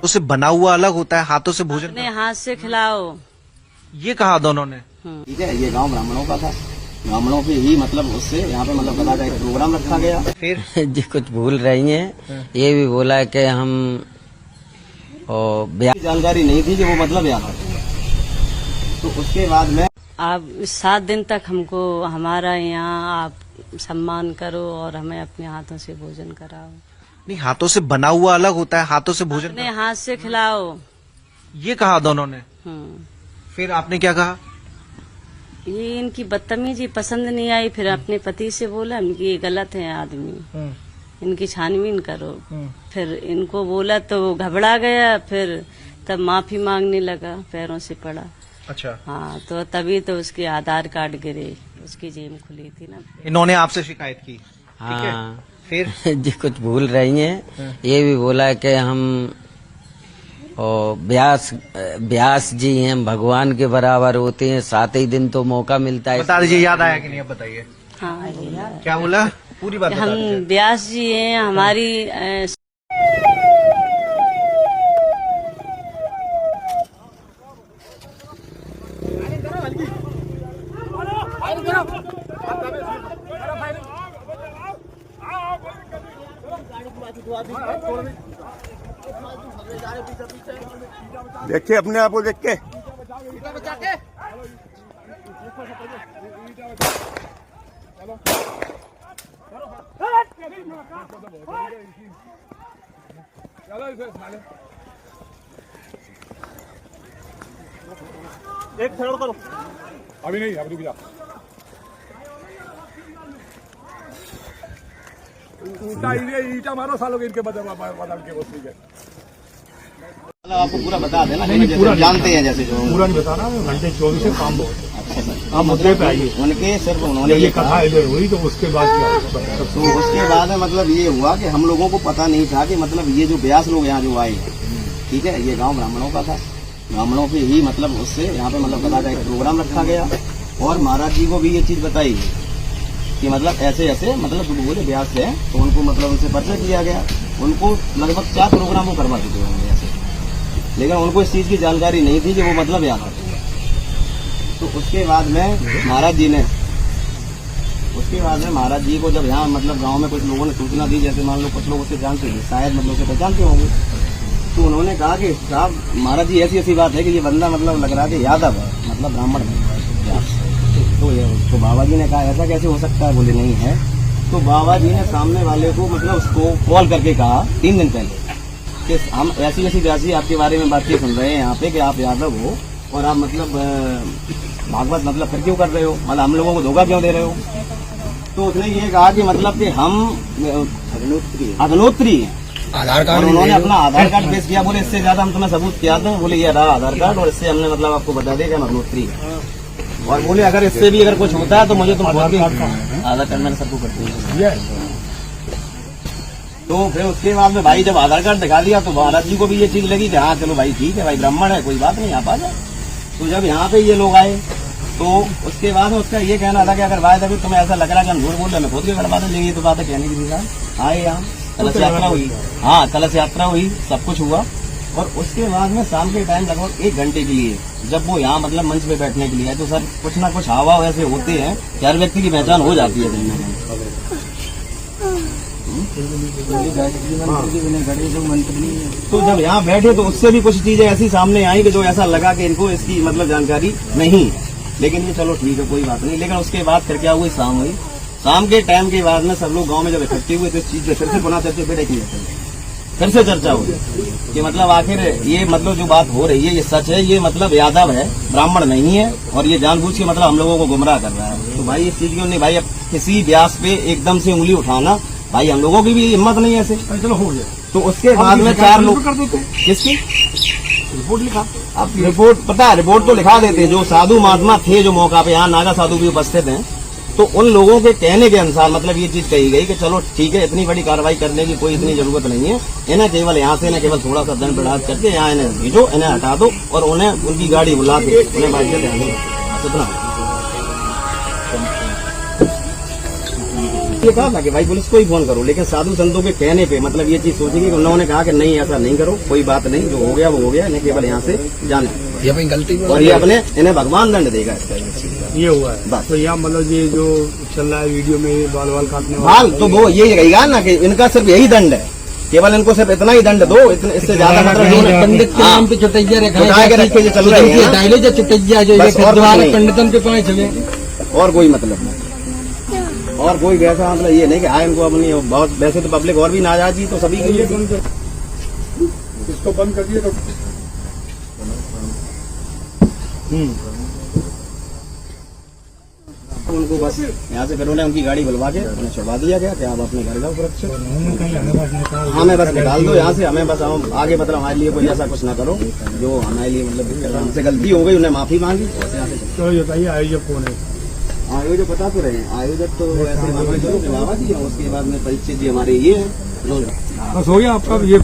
उसे बना हुआ अलग होता है, हाथों से भोजन अपने हाथ से खिलाओ। ये कहा दोनों ने। ठीक है, ये गांव ब्राह्मणों का था, ब्राह्मणों के ही मतलब उससे यहाँ पे मतलब कदा का एक प्रोग्राम रखा गया। फिर जी कुछ भूल रही हैं। ये भी बोला है कि हम जानकारी नहीं थी कि वो मतलब यहाँ था। तो उसके बाद में आप 7 दिन तक हमको हमारा यहाँ आप सम्मान करो और हमें अपने हाथों से भोजन कराओ। नहीं, हाथों से बना हुआ अलग होता है, हाथों से भोजन अपने हाथ से खिलाओ। ये कहा दोनों ने। फिर आपने क्या कहा? ये इनकी बदतमीजी पसंद नहीं आई। फिर अपने पति से बोला इनकी ये गलत है आदमी, इनकी छानबीन करो। फिर इनको बोला तो वो घबरा गया, फिर तब माफी मांगने लगा, पैरों से पड़ा। अच्छा। हाँ, तो तभी तो उसके आधार कार्ड गिरे, उसकी जेब खुली थी ना। इन्होंने आपसे शिकायत की? हाँ। फिर जी कुछ भूल रही हैं। ये भी बोला है कि हम व्यास जी हैं, भगवान के बराबर होते हैं, 7 ही दिन तो मौका मिलता है। बता दीजिए, याद आया कि नहीं? अब बताइए। हाँ, क्या बोला? पूरी बात बता हम दीजिए। व्यास जी हैं, हमारी देखिए अपने आप को देख के एक खड़ा करो। अभी नहीं, अभी रुक जा। ईटा मारो सालों के इनके बदल के वो ठीक है। आपको पूरा बता देना, पूरा जानते हैं जैसे जो पूरा नहीं बताना, घंटे 24 से काम बहुत है। अच्छा सर, आप मुद्दे पे आइए। उनके सिर्फ उन्होंने ये कथा इधर हुई तो उसके बाद क्या? तो उसके बाद में मतलब ये हुआ कि हम लोगों को पता नहीं था कि मतलब ये जो व्यास लोग यहाँ जो आए हैं, ठीक है, ये गांव ब्राह्मणों का था, ब्राह्मणों के ही मतलब उससे यहाँ पे मतलब कदा का एक प्रोग्राम रखा गया। और महाराज जी को भी ये चीज बताई कि मतलब ऐसे ऐसे मतलब जो बोले व्यास है, तो उनको मतलब उनसे परिचय किया गया। उनको लगभग 4 प्रोग्राम वो करवा चुके होंगे ऐसे, लेकिन उनको इस चीज की जानकारी नहीं थी कि वो मतलब यहाँ आते हैं। तो उसके बाद में महाराज जी को जब यहाँ मतलब गांव में कुछ लोगों ने सूचना दी, जैसे मान लो कुछ लोग उससे जानते हैं, शायद मतलब उसे पहचानते होंगे, तो उन्होंने कहा कि साहब महाराज जी ऐसी ऐसी बात है कि ये बंदा मतलब लग रहा है कि यादव है, मतलब ब्राह्मण है। तो बाबा जी ने कहा ऐसा कैसे हो सकता है? बोले नहीं है। तो बाबा जी ने सामने वाले को मतलब उसको कॉल करके कहा 3 दिन पहले कि हम ऐसी ऐसी व्यासी आपके बारे में बातचीत सुन रहे हैं यहाँ पे कि आप यादव हो और आप मतलब भागवत मतलब फिर क्यों कर रहे हो, मतलब हम लोगों को धोखा क्यों दे रहे हो? तो उसने ये कहा कि मतलब कि हम अग्नोत्री हैं, आधार कार्ड, उन्होंने अपना आधार कार्ड पेश किया। बोले इससे ज्यादा हम तुम्हें सबूत क्या दें? बोले ये रहा आधार कार्ड और इससे हमने मतलब आपको बता दिया कि हम अग्नोत्री हैं। और बोले अगर इससे भी अगर कुछ होता है तो मुझे तुम आधार कार्ड मैंने सबको करती है। तो फिर उसके बाद में भाई जब आधार कार्ड दिखा दिया तो महाराज जी को भी ये चीज लगी कि हाँ चलो भाई ठीक है, भाई ब्राह्मण है, कोई बात नहीं, आप आ जाए। तो जब यहाँ पे ये लोग आए तो उसके बाद में उसका ये कहना था कि अगर भाई अभी तुम्हें ऐसा लग रहा है कि हम झूठ बोल रहे हैं, खुद के गड़बा देंगे, ये तो बात है कहने की नहीं। आए यहाँ कलश यात्रा हुई, हाँ कलश यात्रा हुई, सब कुछ हुआ। और उसके बाद में शाम के टाइम लगभग 1 घंटे के लिए जब वो यहाँ मतलब मंच पे बैठने के लिए आए, तो सर कुछ ना कुछ हावा ऐसे होते हैं कि हर व्यक्ति की पहचान हो जाती है दिन में। तो जब यहाँ बैठे तो उससे भी कुछ चीजें ऐसी सामने आई कि जो ऐसा लगा कि इनको इसकी मतलब जानकारी नहीं है, लेकिन ये चलो ठीक है कोई बात नहीं। लेकिन उसके बाद फिर क्या हुई, शाम हुई। शाम के टाइम के बाद में सब लोग गांव में जब इकट्ठे हुए तो इस चीज पे फिर से पुनः चर्चा फिर से चर्चा हुई कि मतलब आखिर ये मतलब जो बात हो रही है ये सच है, ये मतलब यादव है, ब्राह्मण नहीं है और ये जानबूझ के मतलब हम लोगों को गुमराह कर रहा है। तो भाई इस चीज क्यों नहीं भाई, अब किसी व्यास पे एकदम से उंगली उठाना भाई हम लोगों की भी हिम्मत नहीं है ऐसे। चलो हो गया। तो उसके बाद में 4 लोग किसकी रिपोर्ट लिखा, अब रिपोर्ट पता है, रिपोर्ट तो लिखा देते हैं। जो साधु महात्मा थे जो मौका पे, यहाँ नागा साधु भी उपस्थित हैं, तो उन लोगों के कहने के अनुसार मतलब ये चीज कही गई कि चलो ठीक है, इतनी बड़ी कार्रवाई करने की कोई इतनी जरूरत नहीं है, इन्हें केवल यहाँ से इन्हें केवल थोड़ा सा दंड बढ़ा करके यहाँ इन्हें भेजो, इन्हें हटा दो और उन्हें उनकी गाड़ी बुला के उन्हें बाइक से इतना ये कहा था कि भाई पुलिस को ही फोन करो, लेकिन साधु संतों के कहने पे मतलब ये चीज सोचेगी कि उन्होंने कहा कि नहीं ऐसा नहीं करो, कोई बात नहीं, जो हो गया वो हो गया, इन्हें केवल यहाँ से जाने ये अपनी गलती और ये अपने इन्हें भगवान दंड देगा इसका ये हुआ है। बस। तो यहाँ मतलब ये जो चल रहा है वीडियो में बाल बाल काटने हाल तो वो यही रहेगा ना कि इनका सिर्फ यही दंड है, केवल इनको सिर्फ इतना ही दंड दो, इससे ज्यादा मतलब पंडित के नाम पे चुटैया चुटाए के रखे जो चल रहे हैं ना, डायलॉग जो चुटैया जो बस और कुछ नहीं। पंडितन के पाए चले और कोई मतलब नहीं, और कोई वैसा मतलब ये नहीं कि आए इनको अपनी बहुत, वैसे तो पब्लिक और भी नाराजी तो सभी के लिए इसको बंद कर दिए तो उनको बस यहाँ से फिर उन्हें उनकी गाड़ी बुलवा के उन्हें छुड़वा दिया गया कि आप अपने घर जाओ सुरक्षित। हमें बस निकाल दो यहाँ से, हमें बस हम आगे मतलब हमारे लिए कोई ऐसा कुछ ना करो जो हमारे लिए मतलब दिक्कत है। हमसे गलती हो गई, उन्हें माफी मांगी। तो ये बताइए आयोजक कौन है? आयोजक बता तो रहे हैं, आयोजक तो ऐसे बाबा जी हैं, उसके बाद में परिचित जी हमारे ये है। बस हो गया आपका ये